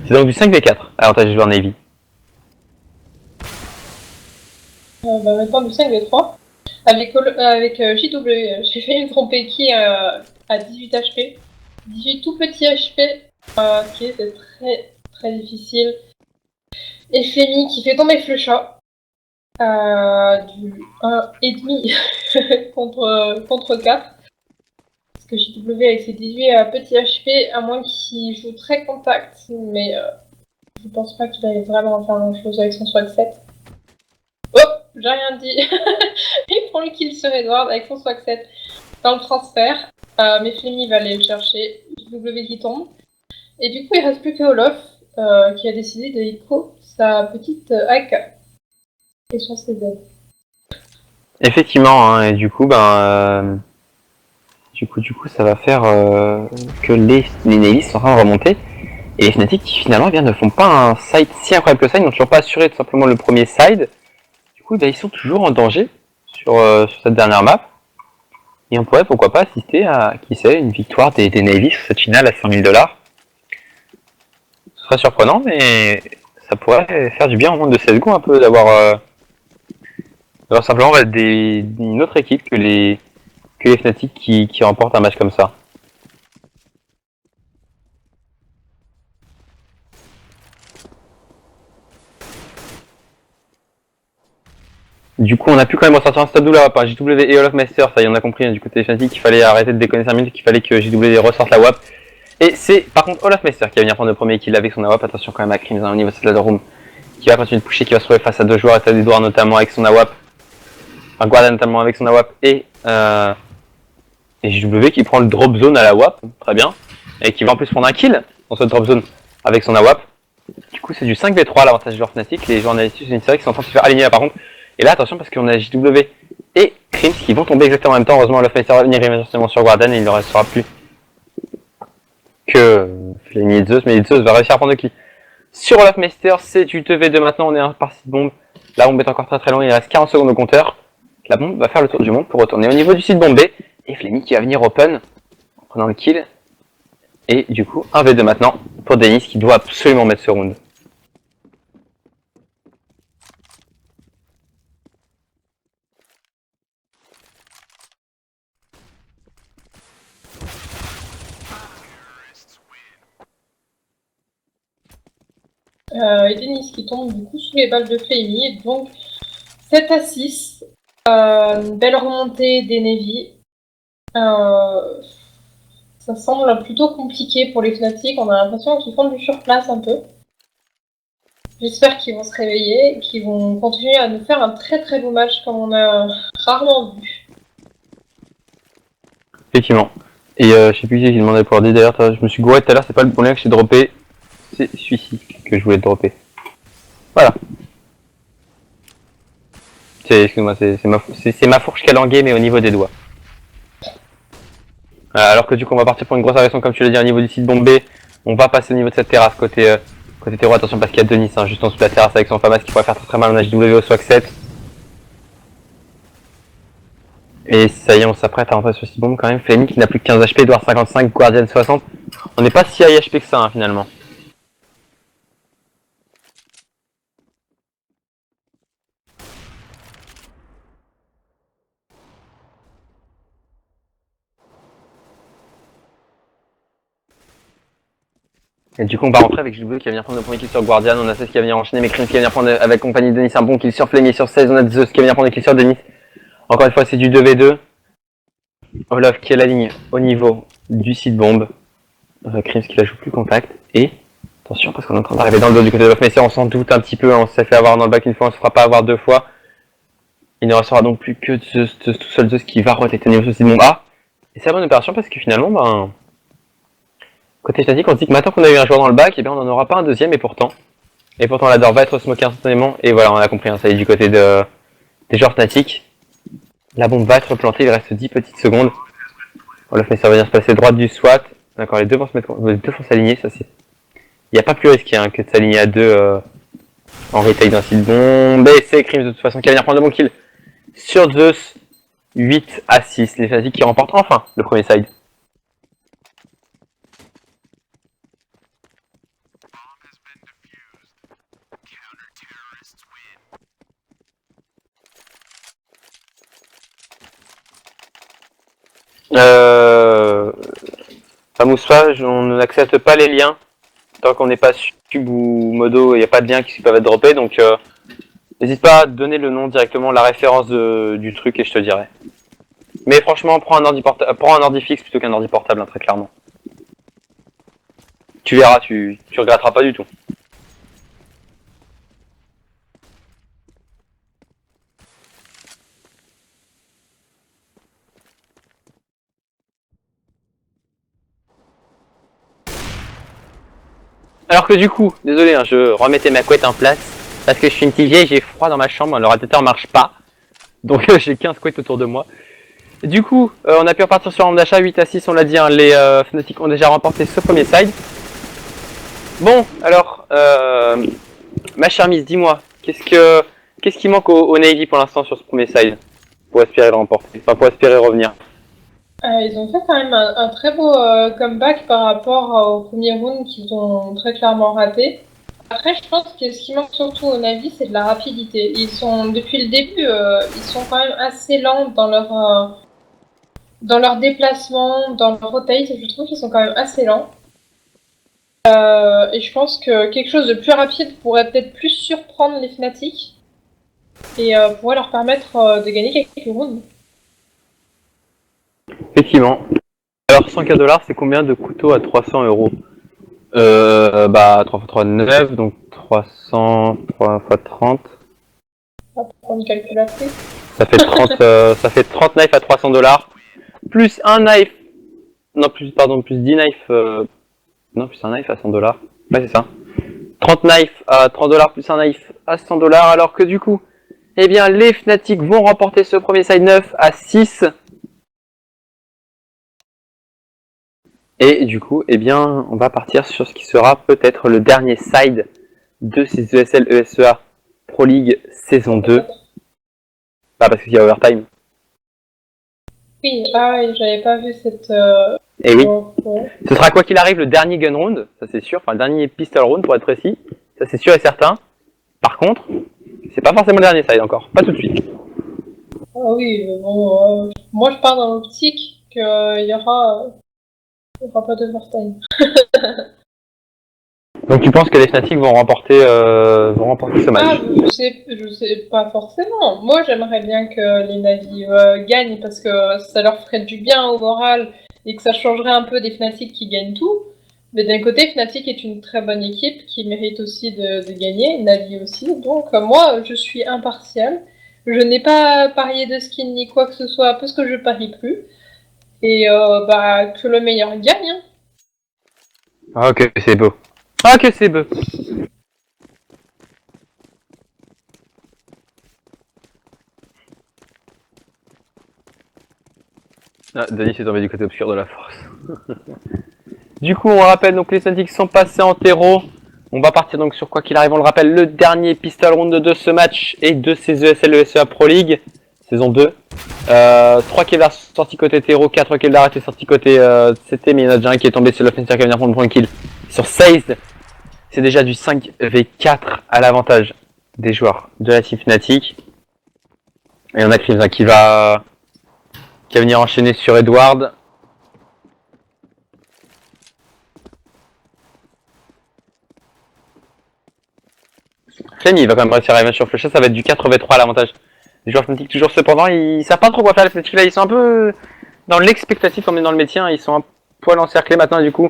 [SPEAKER 1] C'est donc du 5v4, avantage du joueur Navy.
[SPEAKER 2] Maintenant du 5v3. Avec JW, j'ai failli me tromper qui à 18 HP. 18 tout petits HP, ce qui est très très difficile. Et Femi qui fait tomber Flusha. Du 1,5 contre 4. Parce que JW avec ses 18 petits HP, à moins qu'il joue très contact, mais je pense pas qu'il aille vraiment faire grand chose avec son swag 7. Oh, j'ai rien dit. Il prend le kill sur Edward avec son swag 7 dans le transfert. Mais Femi va aller le chercher. JW qui tombe. Et du coup, il reste plus que Olof qui a décidé de éco sa petite AK et son CZ.
[SPEAKER 1] Effectivement, hein, et du coup, Du coup, ça va faire que les Navy sont en train de remonter. Et les Fnatic qui finalement ne font pas un side si incroyable que ça, ils n'ont toujours pas assuré tout simplement le premier side. Du coup, bah, ils sont toujours en danger sur cette dernière map. Et on pourrait pourquoi pas assister à, qui sait, une victoire des Navy sur cette finale à 100 000 $. Ce serait surprenant, mais ça pourrait faire du bien au monde de CSGO un peu d'avoir simplement une autre équipe que les Fnatic qui remportent un match comme ça. Du coup, on a pu quand même ressortir un stade là par JW et Olaf Master. Ça y est, on a compris du côté des Fnatic qu'il fallait arrêter de déconner 5 minutes, qu'il fallait que JW ressorte la WAP. Et c'est par contre Olaf Master qui va venir prendre le premier kill avec son AWAP. Attention quand même à Crims au niveau de cette ladder room, qui va continuer de pusher, qui va se trouver face à deux joueurs, et Edouard notamment avec son AWAP. Enfin, Guardian notamment avec son AWAP et JW qui prend le drop zone à la WAP, très bien. Et qui va en plus prendre un kill dans ce drop zone avec son AWAP. Du coup, c'est du 5v3 à l'avantage du joueur Fnatic. Les joueurs Analytics une série qui sont en train de se faire aligner là par contre. Et là, attention parce qu'on a JW et Crims qui vont tomber exactement en même temps. Heureusement, Olaf Meister va venir immédiatement sur Guardian et il ne restera plus que Flammy et Zeus. Mais Zeus va réussir à prendre le kill. Sur Olaf Meister, c'est du 2v2 maintenant. On est par site bombe. La bombe est encore très longue. Il reste 40 secondes au compteur. La bombe va faire le tour du monde pour retourner au niveau du site bombé. Et Flammy qui va venir open en prenant le kill. Et du coup, 1v2 maintenant pour Denis qui doit absolument mettre ce round.
[SPEAKER 2] Et Denis qui tombe du coup sous les balles de Flammy. Donc 7 à 6. Une belle remontée des Navy. Ça semble plutôt compliqué pour les Fnatic. On a l'impression qu'ils font du surplace un peu. J'espère qu'ils vont se réveiller et qu'ils vont continuer à nous faire un très beau match comme on a rarement vu.
[SPEAKER 1] Effectivement. Et je sais plus qui demandait pour dire d'ailleurs, je me suis gouré tout à l'heure, c'est pas le bon lien que j'ai droppé. C'est celui-ci que je voulais dropper. Voilà. Excuse-moi, c'est ma fourche calanguée mais au niveau des doigts. Alors que du coup on va partir pour une grosse agression comme tu l'as dit au niveau du site bombé. On va passer au niveau de cette terrasse côté terreau. Attention parce qu'il y a Denis juste en dessous de la terrasse avec son FAMAS qui pourrait faire très mal. On a JW au swag 7. Et ça y est, on s'apprête à rentrer sur le site bombe quand même. Flammy qui n'a plus que 15 HP, Edouard 55, Guardian 60. On n'est pas si high HP que ça hein, finalement. Et du coup on va rentrer avec JW qui va venir prendre le premier kill sur Guardian, on a 16 qui va venir enchaîner, mais Crims qui va venir prendre avec compagnie de Denis un bon kill sur Flammy sur 16, on a Zeus qui va venir prendre le kill sur Denis. Encore une fois c'est du 2v2. Olaf qui est la ligne au niveau du site bombe. Crims qui la joue plus compact. Et attention parce qu'on est en train d'arriver dans le dos du côté de Olaf Meister, on s'en doute un petit peu, on s'est fait avoir dans le back une fois, on se fera pas avoir deux fois. Il ne restera donc plus que Zeus, tout seul Zeus qui va roter au niveau du site bombe A. Et c'est la bonne opération parce que finalement, côté Fnatic, on se dit que maintenant qu'on a eu un joueur dans le bac, eh bien on n'en aura pas un deuxième et pourtant la door va être smoké instantanément. Et voilà, on a compris, hein, ça y est du côté des joueurs Fnatic. La bombe va être replantée, il reste 10 petites secondes. Olaf Meister va venir se passer droite du SWAT. D'accord, les deux vont s'aligner, ça c'est. Il n'y a pas plus risqué hein, que de s'aligner à deux en retake d'un site bombe. Et c'est Crims de toute façon qui va venir prendre le bon kill sur Zeus. 8 à 6, les Fnatic qui remportent enfin le premier side. Famouspage, on n'accepte pas les liens tant qu'on n'est pas Cube ou Modo, il n'y a pas de liens qui peuvent être droppés, donc n'hésite pas à donner le nom directement, la référence du truc et je te dirai. Mais franchement, prends un ordi fixe plutôt qu'un ordi portable, hein, très clairement. Tu verras, tu regretteras pas du tout. Alors que du coup, désolé, hein, je remettais ma couette en place parce que je suis une petite vieille, j'ai froid dans ma chambre, le radiateur marche pas. Donc j'ai 15 couettes autour de moi. Du coup, on a pu repartir sur un nombre d'achat 8 à 6, on l'a dit, hein, les Fnatic ont déjà remporté ce premier side. Bon, alors, ma chère Miss, dis-moi, qu'est-ce qui manque au Navy pour l'instant sur ce premier side pour espérer le remporter, enfin pour espérer revenir.
[SPEAKER 2] Ils ont fait quand même un très beau comeback par rapport au premier round qu'ils ont très clairement raté. Après, je pense que ce qui manque surtout au Navy, c'est de la rapidité. Depuis le début, ils sont quand même assez lents dans leur déplacement, dans leur rotate. Je trouve qu'ils sont quand même assez lents. Et je pense que quelque chose de plus rapide pourrait peut-être plus surprendre les Fnatic et pourrait leur permettre de gagner quelques rounds.
[SPEAKER 1] Effectivement. Alors 104 dollars, c'est combien de couteaux à 300 euros? Bah 3 x 3, 9, donc 300, 3 x 30.
[SPEAKER 2] On va prendre une calculatrice.
[SPEAKER 1] Ça fait 30, ça fait 30 knives à 300 dollars. Plus un knife. Non, plus 10 knives. Non, plus un knife à 100 dollars. Ouais, c'est ça. 30 knives à 30 dollars plus un knife à 100 dollars. Alors que du coup, eh bien, les Fnatic vont remporter ce premier side 9 à 6. Et du coup, eh bien, on va partir sur ce qui sera peut-être le dernier side de ces ESL ESEA Pro League saison 2. Bah, parce qu'il y a overtime.
[SPEAKER 2] Oui, j'avais pas vu cette.
[SPEAKER 1] Et oui.
[SPEAKER 2] Ouais.
[SPEAKER 1] Ce sera quoi qu'il arrive le dernier gun round, ça c'est sûr, enfin le dernier pistol round pour être précis, ça c'est sûr et certain. Par contre, c'est pas forcément le dernier side encore, pas tout de suite.
[SPEAKER 2] Ah oui, mais bon, moi je pars dans l'optique qu'il y aura pas d'overtime.
[SPEAKER 1] Donc tu penses que les Fnatic vont remporter ce match?
[SPEAKER 2] Je sais pas forcément. Moi j'aimerais bien que les Navy gagnent parce que ça leur ferait du bien au moral et que ça changerait un peu des Fnatic qui gagnent tout. Mais d'un côté, Fnatic est une très bonne équipe qui mérite aussi de gagner, Navy aussi. Donc moi je suis impartial. Je n'ai pas parié de skin ni quoi que ce soit parce que je parie plus. Et que le meilleur gagne. Hein.
[SPEAKER 1] Ah que c'est beau. Ah que c'est beau. Ah, Denis est tombé du côté obscur de la force. Du coup, on rappelle donc les Fnatic sont passés en terreau. On va partir donc sur quoi qu'il arrive, on le rappelle, le dernier pistol round de ce match et de ces ESL ESEA Pro League, saison 2. 3 Kevlar sortis côté terreau, 4 Kevlar étaient sortis côté CT, mais il y en a déjà un qui est tombé, c'est l'offensive qui va venir prendre le kill sur 16. C'est déjà du 5v4 à l'avantage des joueurs de la team Fnatic. Et on a Crimson qui va venir enchaîner sur Edward. Flemmy il va quand même réussir à revenir sur Flecha, ça va être du 4v3 à l'avantage des joueurs Fnatic. Toujours cependant, ils savent pas trop quoi faire les Fnatic là, ils sont un peu dans l'expectative comme dans le métier, hein. Ils sont un poil encerclés maintenant du coup.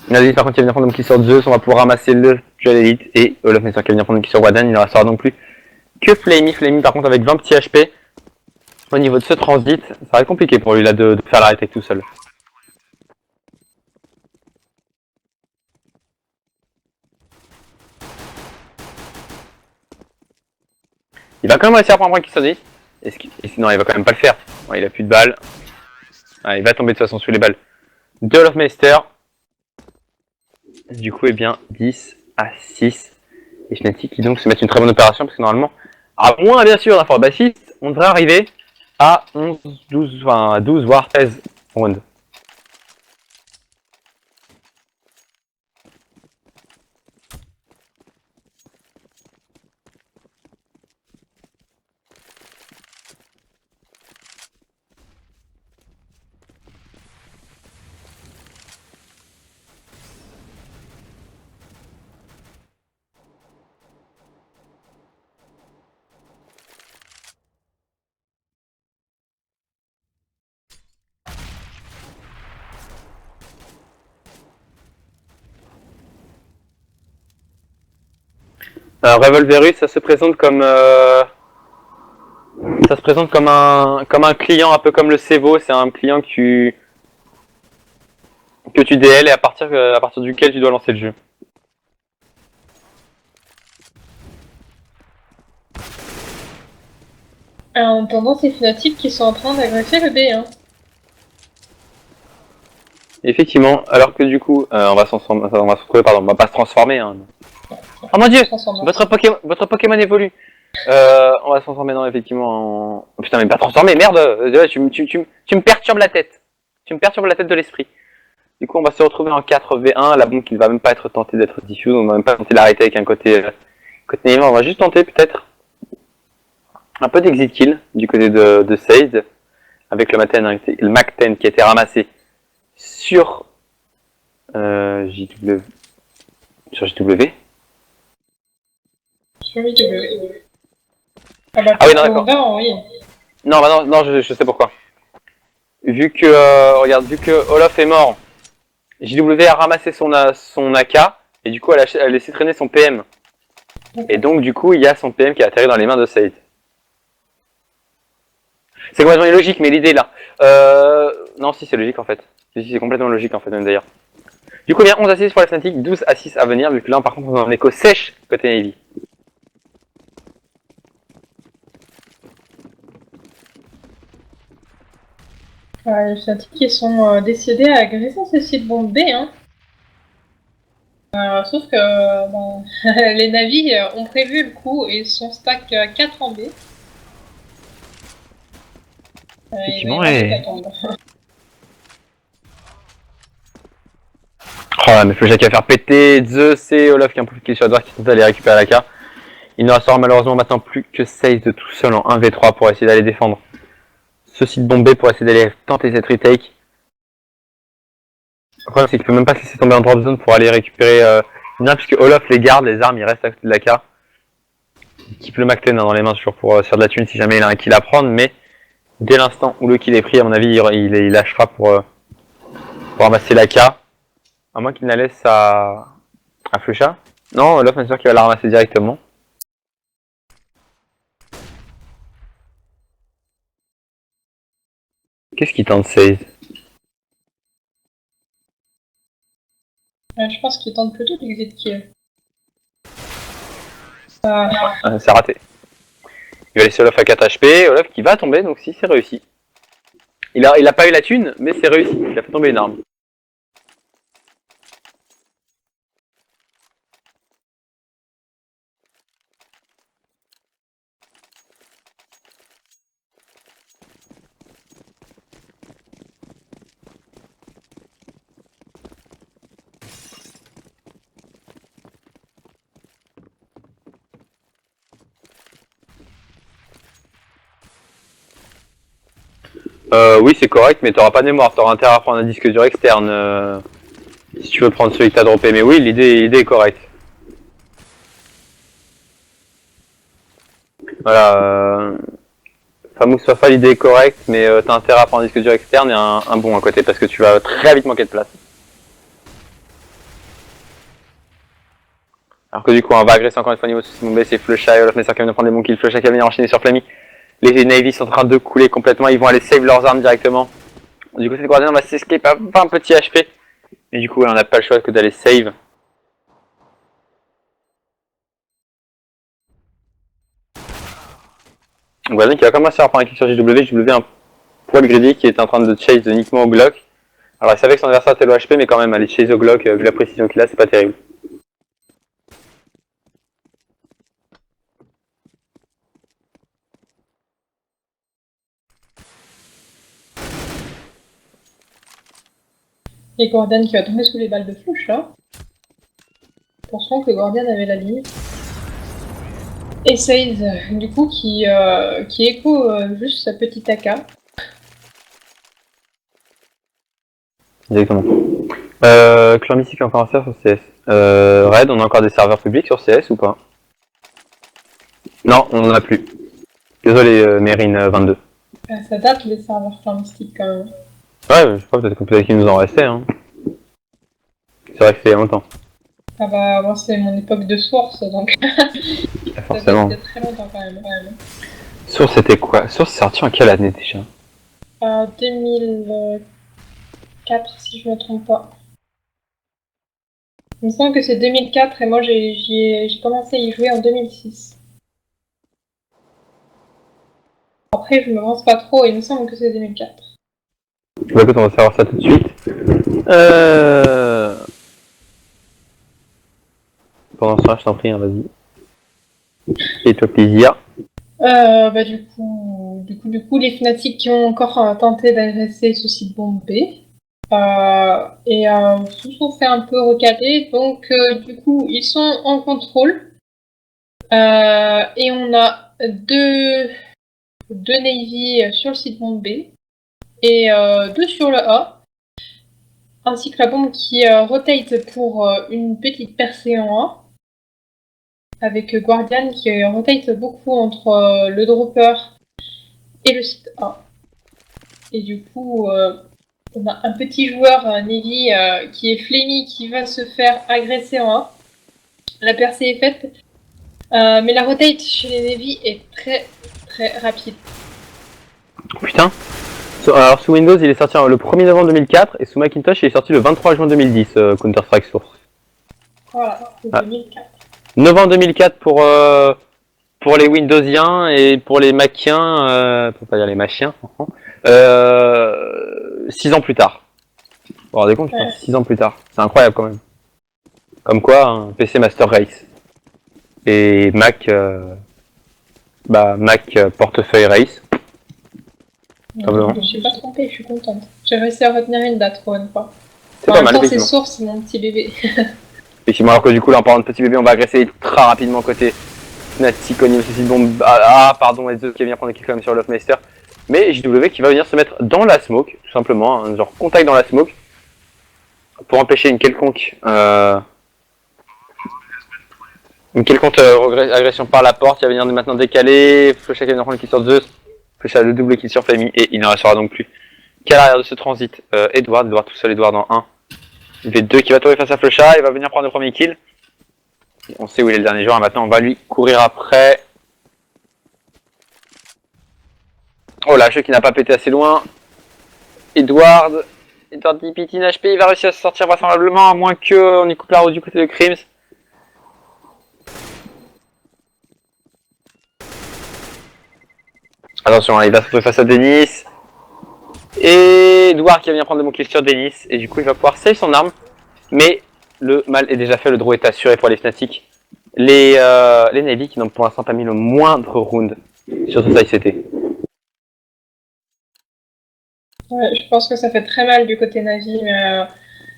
[SPEAKER 1] On a dit par contre il va venir prendre qui sur Zeus, on va pouvoir ramasser le duel elite et Olaf Messer qui va venir prendre qui sur Waden, il ne restera donc plus que Flamey. Flamey par contre avec 20 petits HP au niveau de ce transit, ça va être compliqué pour lui là de faire la retake tout seul. Il va quand même réussir à prendre un point qui sur 10. Non, il va quand même pas le faire. Ouais, il a plus de balles. Ah, il va tomber de toute façon sous les balles de Olofmeister. Du coup, eh bien, 10 à 6. Et Fnatic qui donc se mettent une très bonne opération parce que normalement, à moins bien sûr d'un fort bassiste, on devrait arriver à 11, 12, enfin 12 voire 13 rounds. Revolverus, ça se présente comme un client un peu comme le Cevo, c'est un client que tu DL et à partir duquel tu dois lancer le jeu.
[SPEAKER 2] En attendant, c'est Fnatic qui sont en train d'agresser le B. Hein.
[SPEAKER 1] Effectivement, alors que du coup, on va se retrouver, pardon, on va pas se transformer. Hein. Oh mon dieu, votre Pokémon évolue. On va se transformer non effectivement en... Oh, putain mais pas transformer, merde. Tu me perturbes la tête. Tu me perturbes la tête de l'esprit. Du coup on va se retrouver en 4v1, la bombe qui ne va même pas être tentée d'être diffuse, on va même pas tenter d'arrêter avec un côté Neymar, on va juste tenter peut-être un peu d'exit kill du côté de Sade, avec le Mac-10 qui a été ramassé sur JW. Sur JW.
[SPEAKER 2] Sur JW. Ah bah
[SPEAKER 1] Ah oui non d'accord.
[SPEAKER 2] non, oui.
[SPEAKER 1] Non bah non, je sais pourquoi. Vu que regarde, vu que Olaf est mort, JW a ramassé son AK et du coup elle a laissé traîner son PM. Et donc du coup il y a son PM qui a atterri dans les mains de Sade. C'est complètement illogique mais l'idée là. Non si c'est logique en fait. Si c'est complètement logique en fait même d'ailleurs. Du coup bien 11 à 6 pour la Fnatic, 12 à 6 à venir vu que là par contre on a un écho sèche côté Navy.
[SPEAKER 2] Les Fnatic qui sont décidés à agresser ce site bombe B. Hein. Sauf que bon, les navis ont prévu le coup et sont stack 4 en B.
[SPEAKER 1] Effectivement et... Oh mais Flecha qui va faire péter Zeus et Olaf qui est un peu plus sur la droite qui tente d'aller récupérer la K. Il ne restera malheureusement maintenant plus que 16 de tout seul en 1v3 pour essayer d'aller défendre ce site bombé pour essayer d'aller tenter cette retake. Le problème c'est qu'il peut même pas se laisser tomber en drop zone pour aller récupérer bien puisque Olaf les garde, les armes il reste à côté de la K. Il keep le Mac-10 dans les mains toujours pour se faire de la thune si jamais il a un kill à prendre mais dès l'instant où le kill est pris à mon avis il lâchera pour ramasser la K. À moins qu'il ne la laisse à Flecha. Non, Olaf est sûr qu'il va la ramasser directement. Qu'est-ce qu'il tente Seize?
[SPEAKER 2] Je pense qu'il tente plutôt l'exit kill.
[SPEAKER 1] C'est raté. Il va laisser Olaf à 4 HP, Olaf qui va tomber, donc si c'est réussi. Il a pas eu la thune, mais c'est réussi, il a fait tomber une arme. Oui c'est correct, mais t'auras pas de mémoire, t'auras intérêt à prendre un disque dur externe si tu veux prendre celui que t'as droppé, mais oui l'idée est correcte. Voilà, Famous Fafa l'idée est correcte, mais t'as intérêt à prendre un disque dur externe et un bon à côté, parce que tu vas très vite manquer de place. Alors que du coup on va agresser encore une fois niveau sous mon B, c'est Flecha et Olaf Messer qui vient de prendre des bons kills, Flecha qui va venir enchaîner sur Flammy. Les Navy sont en train de couler complètement, ils vont aller save leurs armes directement. Du coup cette Guardian va s'escape à 20 petits HP. Et du coup on n'a pas le choix que d'aller save. Guardian qui va commencer à prendre un kill sur JW, JW un poil greedy qui est en train de chase uniquement au Glock. Alors il savait que son adversaire était low HP mais quand même aller chase au Glock vu la précision qu'il a c'est pas terrible.
[SPEAKER 2] Et Gordon qui va tomber sous les balles de flèche là. Pensons que Gordon avait la ligne. Et Seize, du coup, qui écho juste sa petite AK.
[SPEAKER 1] Exactement. Clan Mystique encore un serveur sur CS. Red, on a encore des serveurs publics sur CS ou pas? Non, on en a plus. Désolé Mérine 22.
[SPEAKER 2] Ça date les serveurs Clan Mystique quand même.
[SPEAKER 1] Ouais, je crois peut-être qu'il nous en restait. Hein. C'est vrai que c'est longtemps.
[SPEAKER 2] Ah bah, moi c'est mon époque de Source, donc
[SPEAKER 1] Forcément.
[SPEAKER 2] ça date très longtemps quand même.
[SPEAKER 1] Source c'était quoi? Source c'est sorti en quelle année déjà?
[SPEAKER 2] 2004 si je me trompe pas. Il me semble que c'est 2004 et moi j'ai commencé à y jouer en 2006. après, je me lance pas trop, il me semble que c'est 2004.
[SPEAKER 1] Bah écoute, on va savoir ça tout de suite. Pendant ce temps, je t'en prie, hein, vas-y. Fais-toi plaisir.
[SPEAKER 2] Bah, du coup, les Fnatic qui ont encore tenté d'agresser ce site bombé et se sont fait un peu recaler. Donc, du coup, ils sont en contrôle. Et on a deux Navy sur le site bombé et deux sur le A. Ainsi que la bombe qui rotate pour une petite percée en A. Avec Guardian qui rotate beaucoup entre le dropper et le site A. Et du coup, on a un petit joueur, Navy, qui est Flammy, qui va se faire agresser en A. La percée est faite. Mais la rotate chez les Navy est très très rapide.
[SPEAKER 1] Putain. Alors sous Windows, il est sorti le 1er novembre 2004 et sous Macintosh, il est sorti le 23 juin 2010, Counter-Strike Source.
[SPEAKER 2] Voilà, c'est 2004.
[SPEAKER 1] Novembre 2004 pour les Windowsiens et pour les Maciens, pour pas dire les Machiens, 6 ans plus tard. Vous vous rendez compte,
[SPEAKER 2] Ouais.
[SPEAKER 1] 6 ans plus tard. C'est incroyable quand même. Comme quoi, un PC Master Race. Et Mac, Mac Portefeuille Race.
[SPEAKER 2] Je me suis pas trompée, je suis contente. J'ai réussi à retenir une date pour une fois.
[SPEAKER 1] C'est
[SPEAKER 2] En
[SPEAKER 1] pas
[SPEAKER 2] même
[SPEAKER 1] mal,
[SPEAKER 2] temps, c'est
[SPEAKER 1] effectivement.
[SPEAKER 2] Source, c'est mon petit bébé.
[SPEAKER 1] Effectivement, alors que du coup, là, en parlant de petit bébé, on va agresser très rapidement côté Fnatic au niveau de ces bombes. Pardon, Ezio qui vient prendre kill quand même sur l'Offmeister. Mais JW qui va venir se mettre dans la smoke, tout simplement, hein, genre contact dans la smoke, pour empêcher une quelconque agression par la porte. Il va venir maintenant décaler, Flusha qui va venir prendre le kill sur Zeus, Flusha le double kill sur Flammy, et il ne restera donc plus qu'à l'arrière de ce transit Edward tout seul, Edward en 1. V2 qui va tomber face à Flusha, il va venir prendre le premier kill. On sait où il est le dernier joueur, maintenant on va lui courir après. Oh là, jeu qui n'a pas pété assez loin. Edward 10 PT HP, il va réussir à se sortir vraisemblablement, à moins qu'on y coupe la route du côté de Crims. Attention, il va se retrouver face à Denis. Et Edward qui va venir prendre de mon kill sur Denis. Et du coup, il va pouvoir save son arme. Mais le mal est déjà fait, le draw est assuré pour les Fnatic. Les Navy qui n'ont pour l'instant pas mis le moindre round sur ce ICT.
[SPEAKER 2] Ouais, je pense que ça fait très mal du côté Navi, mais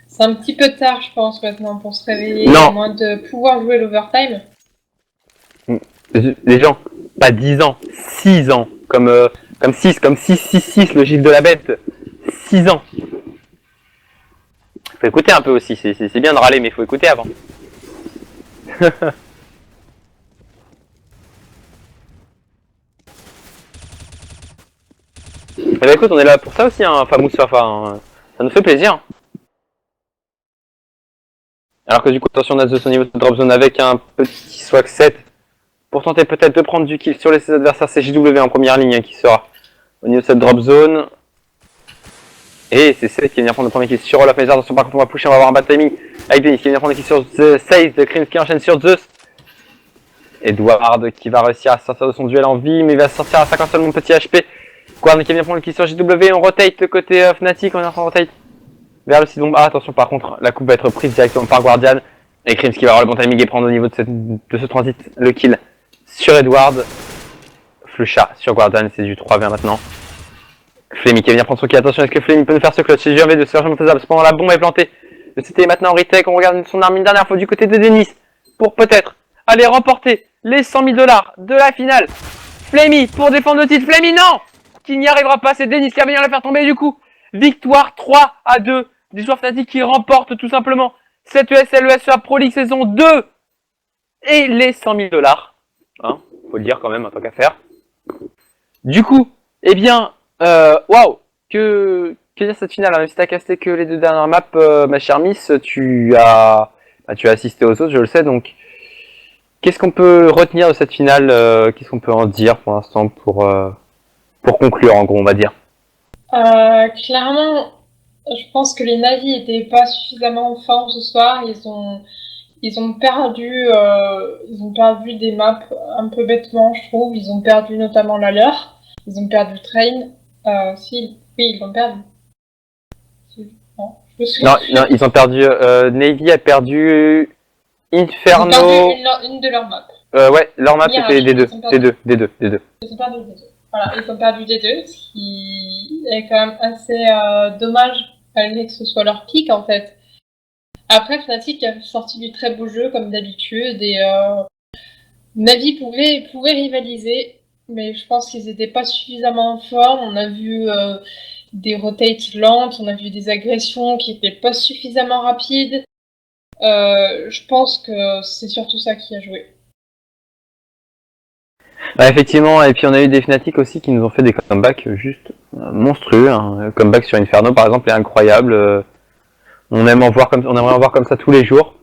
[SPEAKER 2] c'est un petit peu tard, je pense, maintenant, pour se réveiller,
[SPEAKER 1] Non.
[SPEAKER 2] à moins de pouvoir jouer l'overtime.
[SPEAKER 1] Les gens, pas 10 ans, 6 ans, comme 6, le gif de la bête, 6 ans. Faut écouter un peu aussi, c'est bien de râler, mais faut écouter avant. Eh ben écoute, on est là pour ça aussi, hein, Famous Fafa, hein. Ça nous fait plaisir. Alors que du coup, attention, on a au niveau de drop zone avec un petit swag 7 pour tenter peut-être de prendre du kill sur les adversaires. C'est JW en première ligne, hein, qui sera au niveau de cette drop zone. Et c'est Seth qui va venir prendre le premier kill sur Olaf. Mais attention, par contre, on va pusher, on va avoir un bad timing avec Denis qui va venir prendre le kill sur Seize, de Crims qui enchaîne sur Zeus. Edward qui va réussir à sortir de son duel en vie, mais il va sortir à 50 seulement petit HP. Guardian qui vient prendre le kill sur JW, on rotate côté Fnatic, on est en train de rotate vers le site bombe. Attention par contre, la coupe va être prise directement par Guardian. Et Crims qui va avoir le bon timing et prendre au niveau de ce transit le kill sur Edward. Flusha sur Guardian, c'est du 3v maintenant. Flammy qui va venir prendre son kill, attention, est-ce que Flammy peut nous faire ce clutch? C'est GV de se largement faisable, cependant la bombe est plantée. Le CT est maintenant en retake, on regarde son arme une dernière fois du côté de Denis pour peut-être aller remporter les 100 000 $ de la finale. Flammy pour défendre le titre, Flammy non, qui n'y arrivera pas, c'est Denis qui va venir le faire tomber du coup. Victoire 3-2 des joueurs Fnatic qui remportent tout simplement cette ESL ESEA Pro League saison 2 et les 100 000 $. Hein, faut le dire quand même en tant qu'affaire. Du coup, eh bien, waouh, que dire cette finale, même si t'as casté que les deux dernières maps, ma chère Miss, tu as assisté aux autres, je le sais, donc qu'est-ce qu'on peut retenir de cette finale, qu'est-ce qu'on peut en dire pour l'instant pour conclure en gros, on va dire.
[SPEAKER 2] Clairement, je pense que les Navi n'étaient pas suffisamment en forme ce soir. Ils ont perdu des maps un peu bêtement, je trouve. Ils ont perdu notamment la leur. Ils ont perdu Train. Si, oui, ils l'ont perdu. Non, je me souviens.
[SPEAKER 1] Non, ils ont perdu. Navy a perdu
[SPEAKER 2] Ils ont
[SPEAKER 1] Inferno.
[SPEAKER 2] perdu une de leurs maps.
[SPEAKER 1] Ouais, leur map
[SPEAKER 2] Mirage,
[SPEAKER 1] c'était des deux.
[SPEAKER 2] ils ont perdu.
[SPEAKER 1] Des deux.
[SPEAKER 2] Ils ont perdu des deux. Voilà, ils ont perdu des deux, ce qui est quand même assez dommage, malgré que ce soit leur pick en fait. Après, Fnatic a sorti du très beau jeu comme d'habitude et Navi pouvait rivaliser, mais je pense qu'ils n'étaient pas suffisamment en forme. On a vu des rotates lentes, on a vu des agressions qui n'étaient pas suffisamment rapides. Je pense que c'est surtout ça qui a joué.
[SPEAKER 1] Ouais, effectivement, et puis on a eu des Fnatic aussi qui nous ont fait des comebacks juste monstrueux. Hein. Le comeback sur Inferno par exemple est incroyable. On aimerait en voir comme ça tous les jours.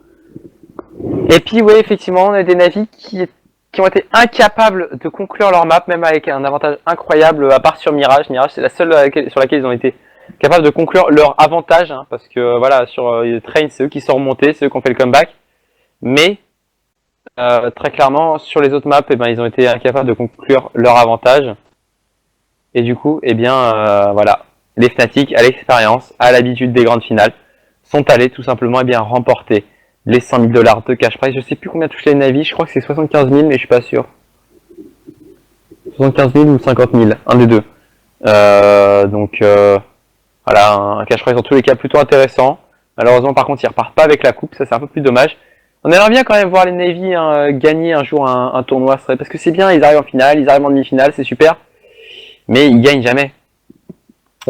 [SPEAKER 1] Et puis ouais, effectivement, on a des Navi qui ont été incapables de conclure leur map, même avec un avantage incroyable, à part sur Mirage. Mirage, c'est la seule sur laquelle ils ont été capables de conclure leur avantage, hein, parce que voilà, sur Train, c'est eux qui sont remontés, c'est eux qui ont fait le comeback. Mais très clairement, sur les autres maps, eh ben, ils ont été incapables de conclure leur avantage. Et du coup, eh bien, voilà, les Fnatic, à l'expérience, à l'habitude des grandes finales, sont allés tout simplement remporter les 100 000 $ de cash prize. Je sais plus combien touche les Navi, je crois que c'est 75 000, mais je suis pas sûr. 75 000 ou 50 000, un des deux. Voilà, un cash prize en tous les cas plutôt intéressant. Malheureusement, par contre, ils repartent pas avec la coupe, ça c'est un peu plus dommage. On aimerait bien quand même voir les Navy gagner un jour un tournoi, parce que c'est bien, ils arrivent en finale, ils arrivent en demi-finale, c'est super, mais ils gagnent jamais.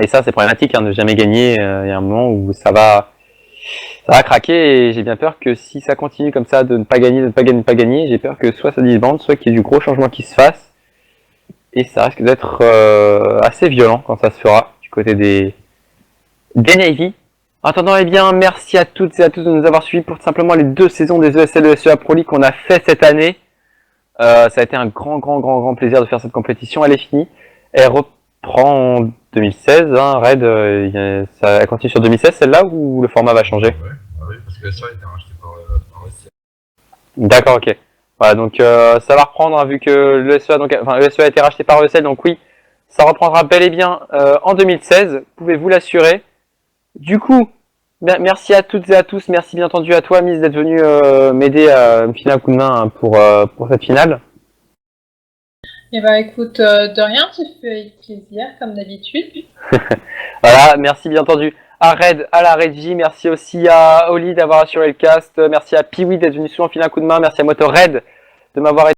[SPEAKER 1] Et ça, c'est problématique, hein, de jamais gagner. Il y a un moment où ça va craquer, et j'ai bien peur que si ça continue comme ça, de ne pas gagner, j'ai peur que soit ça disbande, soit qu'il y ait du gros changement qui se fasse, et ça risque d'être assez violent quand ça se fera du côté des Navy. En attendant, eh bien, merci à toutes et à tous de nous avoir suivis pour simplement les 2 saisons des ESL et ESEA Pro League qu'on a fait cette année. Ça a été un grand plaisir de faire cette compétition. Elle est finie. Elle reprend en 2016. Hein, Red, elle continue sur 2016 celle-là, ou le format va changer?
[SPEAKER 3] Ouais, parce que ça a été racheté par ESEA.
[SPEAKER 1] D'accord, ok. Voilà, donc ça va reprendre, hein, vu que l'ESEA a été racheté par ESL, donc oui, ça reprendra bel et bien en 2016. Pouvez-vous l'assurer? Du coup, merci à toutes et à tous. Merci bien entendu à toi, Miss, d'être venu m'aider à me filer un coup de main, hein, pour cette finale.
[SPEAKER 2] Eh ben écoute, de rien, tu fais avec plaisir, comme d'habitude.
[SPEAKER 1] Voilà, merci bien entendu à Red, à la régie. Merci aussi à Oli d'avoir assuré le cast. Merci à Piwi d'être venu souvent filer un coup de main. Merci à Motor Red de m'avoir aidé.